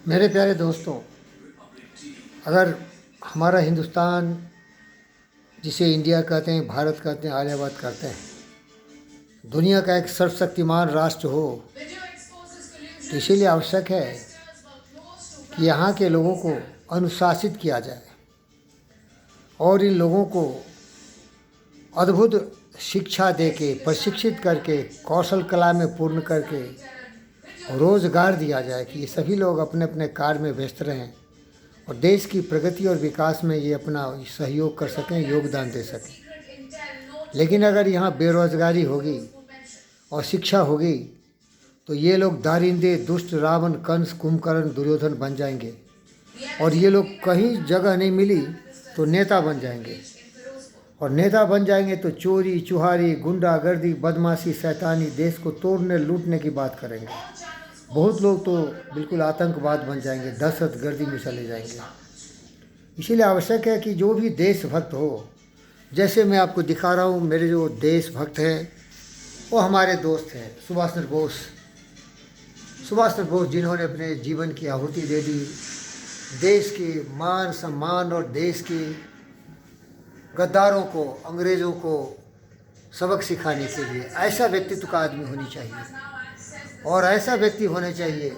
मेरे प्यारे दोस्तों, अगर हमारा हिंदुस्तान, जिसे इंडिया कहते हैं, भारत कहते हैं, आर्यवाद कहते हैं, दुनिया का एक सर्वशक्तिमान राष्ट्र हो, तो इसीलिए आवश्यक है कि यहाँ के लोगों को अनुशासित किया जाए और इन लोगों को अद्भुत शिक्षा दे के, प्रशिक्षित करके, कौशल कला में पूर्ण करके रोज़गार दिया जाए कि ये सभी लोग अपने अपने कार्य में व्यस्त रहें और देश की प्रगति और विकास में ये अपना सहयोग कर सकें, योगदान दे सकें। लेकिन अगर यहाँ बेरोजगारी होगी और शिक्षा होगी तो ये लोग दारिंदे, दुष्ट, रावण, कंस, कुंभकर्ण, दुर्योधन बन जाएंगे और ये लोग कहीं जगह नहीं मिली तो नेता बन जाएंगे और नेता बन जाएंगे तो चोरी, चुहारी, गुंडागर्दी, बदमाशी, शैतानी, देश को तोड़ने, लूटने की बात करेंगे। बहुत लोग तो बिल्कुल आतंकवाद बन जाएंगे, दहशतगर्दी में चले जाएंगे। इसीलिए आवश्यक है कि जो भी देशभक्त हो, जैसे मैं आपको दिखा रहा हूँ, मेरे जो देशभक्त हैं वो हमारे दोस्त हैं सुभाष चंद्र बोस। सुभाष चंद्र बोस जिन्होंने अपने जीवन की आहुति दे दी देश के मान सम्मान और देश के गद्दारों को, अंग्रेज़ों को सबक सिखाने के लिए। ऐसा व्यक्तित्व का आदमी होनी चाहिए और ऐसा व्यक्ति होने चाहिए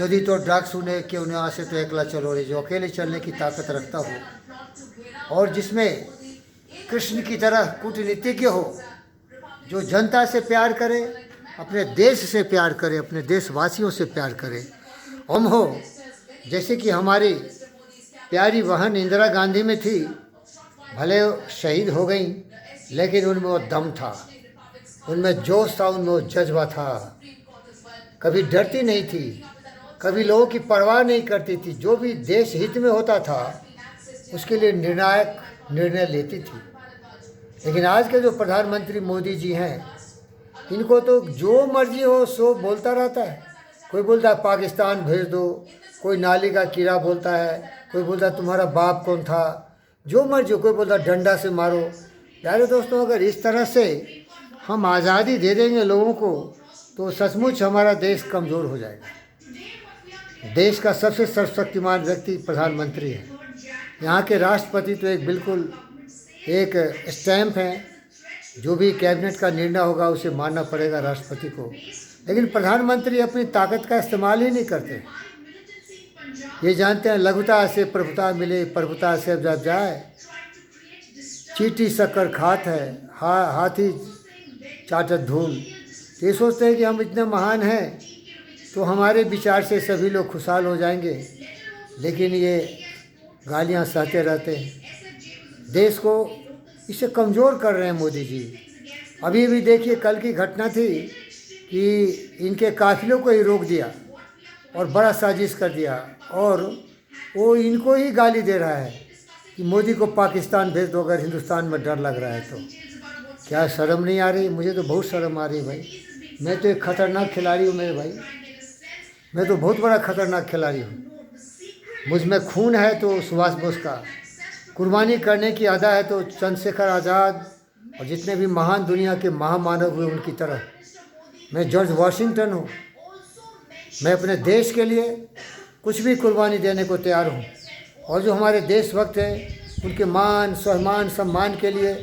यदि तो डाक सुने कि उन्हें आसे तो एकला चलो रे, जो अकेले चलने की ताकत रखता हो और जिसमें कृष्ण की तरह कूटनीतिज्ञ हो, जो जनता से प्यार करे, अपने देश से प्यार करे, अपने देशवासियों से प्यार करे। हम हो जैसे कि हमारी प्यारी बहन इंदिरा गांधी में थी, भले शहीद हो गई लेकिन उनमें वो दम था, उनमें जोश था, उनमें वो जज्बा था। कभी डरती नहीं थी, कभी लोगों की परवाह नहीं करती थी, जो भी देश हित में होता था उसके लिए निर्णायक निर्णय लेती थी। लेकिन आज के जो प्रधानमंत्री मोदी जी हैं, इनको तो जो मर्जी हो सो बोलता रहता है। कोई बोलता है पाकिस्तान भेज दो, कोई नाली का कीड़ा बोलता है, कोई बोलता है तुम्हारा बाप कौन था, जो मर्जी हो, कोई बोलता है डंडा से मारो। प्यारे दोस्तों, अगर इस तरह से हम आज़ादी दे देंगे लोगों को तो सचमुच हमारा देश कमज़ोर हो जाएगा। देश का सबसे सर्वशक्तिमान व्यक्ति प्रधानमंत्री है। यहाँ के राष्ट्रपति तो एक बिल्कुल एक स्टैम्प है, जो भी कैबिनेट का निर्णय होगा उसे मानना पड़ेगा राष्ट्रपति को। लेकिन प्रधानमंत्री अपनी ताकत का इस्तेमाल ही नहीं करते। ये जानते हैं लघुता से प्रभुता मिले, प्रभुता से जब जाए, चीटी शक्कर खात है, हाथी चाटत धूल। ये सोचते हैं कि हम इतने महान हैं तो हमारे विचार से सभी लोग खुशहाल हो जाएंगे, लेकिन ये गालियां सहते रहते हैं। देश को इसे कमज़ोर कर रहे हैं मोदी जी। अभी भी देखिए, कल की घटना थी कि इनके काफिलों को ही रोक दिया और बड़ा साजिश कर दिया और वो इनको ही गाली दे रहा है कि मोदी को पाकिस्तान भेज दो अगर हिंदुस्तान में डर लग रहा है तो। क्या शर्म नहीं आ रही? मुझे तो बहुत शर्म आ रही है भाई। मैं तो एक खतरनाक खिलाड़ी हूँ मेरे भाई, मैं तो बहुत बड़ा खतरनाक खिलाड़ी हूँ। मुझ में खून है तो सुभाष बोस का, कुर्बानी करने की अदा है तो चंद्रशेखर आज़ाद और जितने भी महान दुनिया के महामानव हुए उनकी तरह। मैं जॉर्ज वॉशिंगटन हूँ। मैं अपने देश के लिए कुछ भी कुर्बानी देने को तैयार हूँ और जो हमारे देशभक्त हैं उनके मान, सम्मान, सम्मान के लिए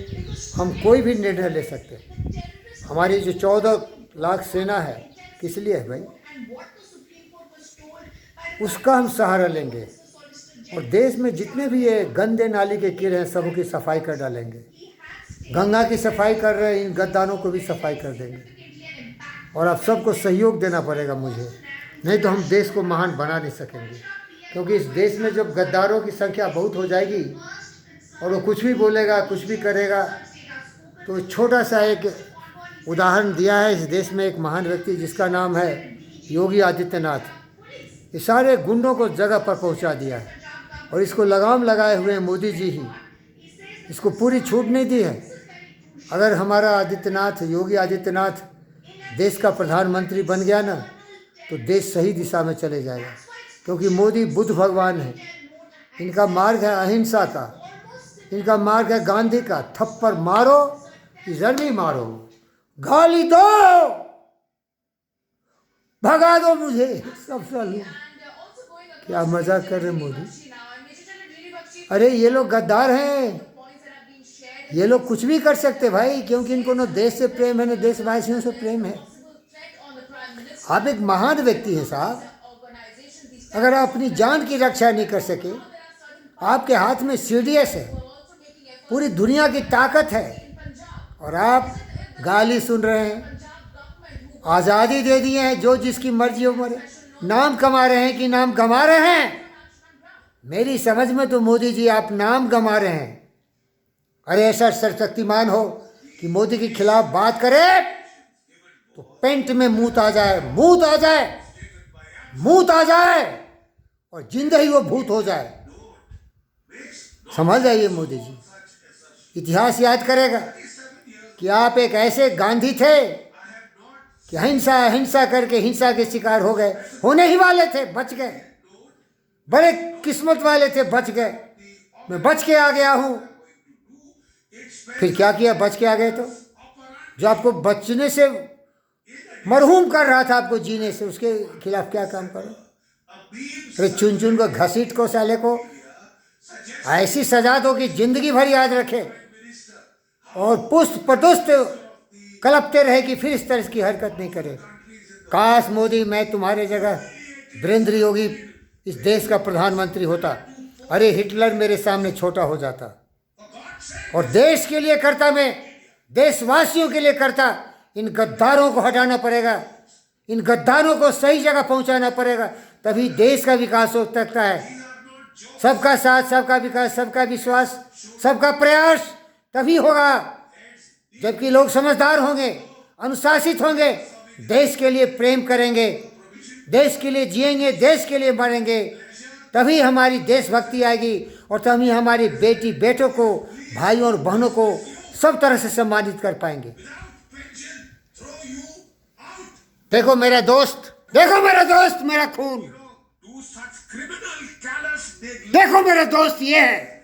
हम कोई भी निर्णय ले सकते हैं। हमारी जो 14 लाख सेना है, किस लिए है भाई? उसका हम सहारा लेंगे और देश में जितने भी ये गंदे नाली के कीड़े हैं सबों की सफाई कर डालेंगे। गंगा की सफाई कर रहे इन गद्दारों को भी सफाई कर देंगे और आप सबको सहयोग देना पड़ेगा मुझे, नहीं तो हम देश को महान बना नहीं सकेंगे। क्योंकि इस देश में जब गद्दारों की संख्या बहुत हो जाएगी और वो कुछ भी बोलेगा, कुछ भी करेगा, तो छोटा सा एक उदाहरण दिया है इस देश में एक महान व्यक्ति जिसका नाम है योगी आदित्यनाथ। ये सारे गुंडों को जगह पर पहुंचा दिया है और इसको लगाम लगाए हुए हैं मोदी जी ही। इसको पूरी छूट नहीं दी है। अगर हमारा आदित्यनाथ, योगी आदित्यनाथ देश का प्रधानमंत्री बन गया ना तो देश सही दिशा में चले जाएगा। क्योंकि मोदी बुद्ध भगवान है, इनका मार्ग है अहिंसा का, इनका मार्ग है गांधी का। थप्पड़ मारो, रणवी मारो, गाली दो, भगा दो मुझे सब साल। क्या मजाक कर रहे हैं मोदी। अरे ये लोग गद्दार हैं, ये लोग कुछ भी कर सकते भाई, क्योंकि इनको न देश से प्रेम है न देशवासियों से प्रेम है। आप एक महान व्यक्ति हैं साहब, अगर आप अपनी जान की रक्षा नहीं कर सके, आपके हाथ में सीडीएस है, पूरी दुनिया की ताकत है, और आप गाली सुन रहे हैं, आज़ादी दे दिए हैं, जो जिसकी मर्जी हो मरे, नाम कमा रहे हैं कि नाम गंवा रहे हैं। मेरी समझ में तो मोदी जी आप नाम गंवा रहे हैं। अरे ऐसा सर्वशक्तिमान हो कि मोदी के खिलाफ बात करे तो पेंट में मूत आ जाए, मूत आ जाए, मूत आ जाए, और जिंदा ही वो भूत हो जाए। समझ जाइए मोदी जी, इतिहास याद करेगा कि आप एक ऐसे गांधी थे कि हिंसा हिंसा करके हिंसा के शिकार हो गए, होने ही वाले थे, बच गए, बड़े किस्मत वाले थे, बच गए। मैं बच के आ गया हूं। फिर क्या किया, बच के आ गए तो जो आपको बचने से मरहूम कर रहा था, आपको जीने से, उसके खिलाफ क्या काम करो। फिर चुन चुन को घसीट को साले को ऐसी सजा दो कि जिंदगी भर याद रखे, और पुष्ट पटुष्ट कलपते रहे कि फिर इस तरह की हरकत नहीं करे। काश मोदी मैं तुम्हारे जगह वीरेंद्र योगी इस देश का प्रधानमंत्री होता। अरे हिटलर मेरे सामने छोटा हो जाता, और देश के लिए करता, मैं देशवासियों के लिए करता। इन गद्दारों को हटाना पड़ेगा, इन गद्दारों को सही जगह पहुंचाना पड़ेगा, तभी देश का विकास हो सकता है। सबका साथ, सबका विकास, सबका विश्वास, सबका प्रयास तभी होगा जबकि लोग समझदार होंगे, अनुशासित होंगे, देश के लिए प्रेम करेंगे, देश के लिए जिएंगे, देश के लिए मरेंगे। तभी हमारी देशभक्ति आएगी, और तभी हमारी बेटी बेटों को, भाइयों और बहनों को सब तरह से सम्मानित कर पाएंगे। देखो मेरा दोस्त, देखो मेरा दोस्त, मेरा खून, देखो मेरा दोस्त ये है।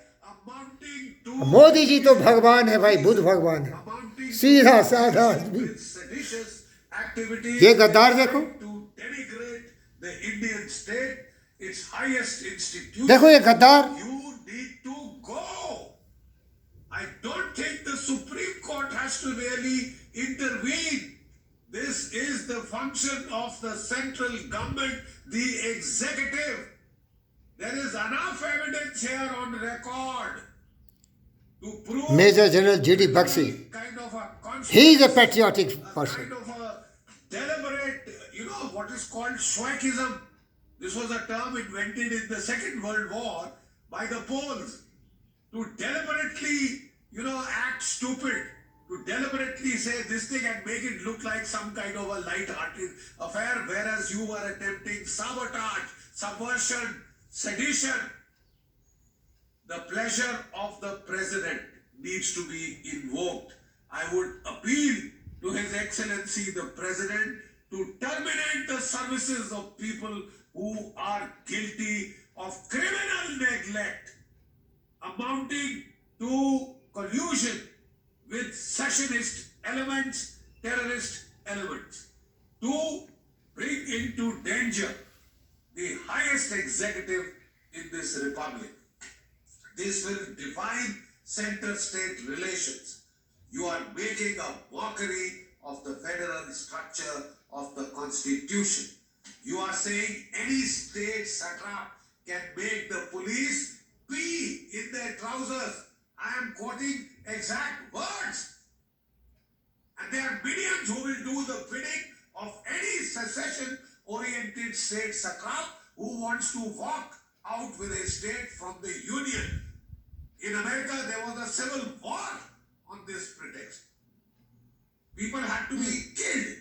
मोदी जी तो भगवान है भाई, बुद्ध भगवान है, सीधा साधा आदमी। ये गद्दार देखो, देखो ये गद्दार। I don't think the Supreme Court has to really intervene. This is the function of the central government, the executive. There is enough evidence here on record to prove Major General G.D. Baxi, kind of a he is a patriotic person. kind of a deliberate, what is called Schweikism. This was a term invented in the Second World War by the Poles to deliberately, act stupid, to deliberately say this thing and make it look like some kind of a light-hearted affair, whereas you were attempting sabotage, subversion, sedition. The pleasure of the president needs to be invoked. I would appeal to His Excellency the President to terminate the services of people who are guilty of criminal neglect amounting to collusion with secessionist elements, terrorist elements, to bring into danger the highest executive in this republic. This will define center-state relations. You are making a mockery of the federal structure of the Constitution. You are saying any state satrap can make the police pee in their trousers. I am quoting exact words. And there are millions who will do the bidding of any secession-oriented state satrap who wants to walk out with a state from the Union. In America, there was a civil war on this pretext. People had to be killed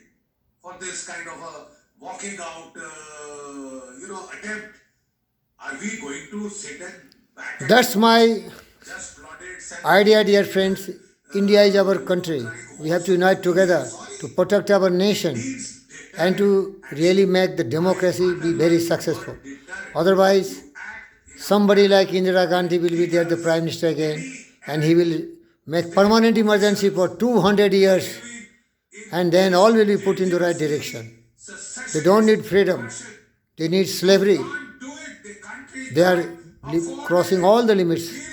for this kind of a walking out, attempt. Are we going to sit and back and That's my just plaudits and idea, dear friends. India is our country. We have to unite together to protect our nation and to really make the democracy be very successful. Otherwise, somebody like Indira Gandhi will be there, the Prime Minister again, and he will make permanent emergency for 200 years, and then all will be put in the right direction. They don't need freedom. They need slavery. can't do it? They country They are of 400 crossing all the limits.